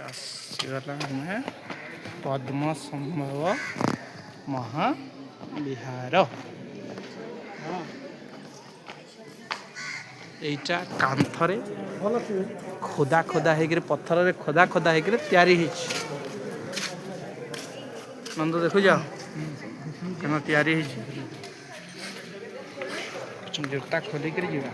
ଆସିଗଲା ଆମେ ପଦ୍ମ ସମ୍ଭବ ମହାବିହାର। এইটা କାନ୍ଥରେ ଖୋଦା ଖୋଦା ହେଇକିରି ପଥରରେ ଖୋଦା ଖୋଦା ହେଇକିରି ତିଆରି ହେଇଛି। ନନ୍ଦ ଦେଖୁଛ କେନ ତିଆରି ହେଇଛି। ଗେଟଟା ଖୋଲିକିରି ଯିବା।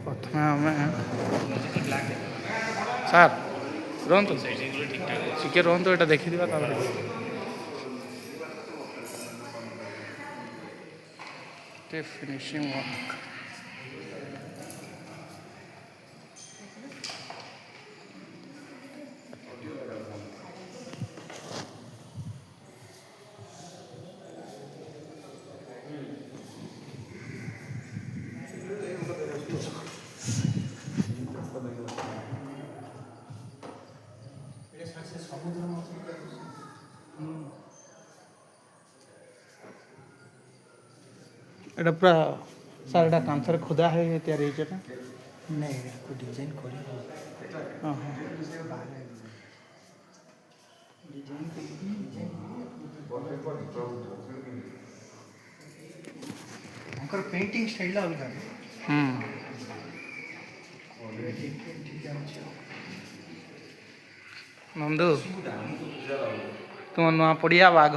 ପ୍ରଥମେ ଆମେ ସାର୍ ରୁହନ୍ତୁ ଟିକେ ରୁହନ୍ତୁ, ଏଇଟା ଦେଖିଦେବା ତାପରେ ଫିନିସିଂ ୱାର୍କ। এটা পুরা ସାର୍ ଏଇଟା କାନ୍ଥରେ ଖୋଦା ହେଇ ତିଆରି ହେଇଛି ନା? नहीं इसको डिजाइन करी ହଁ ହଁ। अंकर पेंटिंग स्टाइल अलग है। ନନ୍ଦୁ ତୁମ ନୂଆ ପଡ଼ିଆ ବାଘ।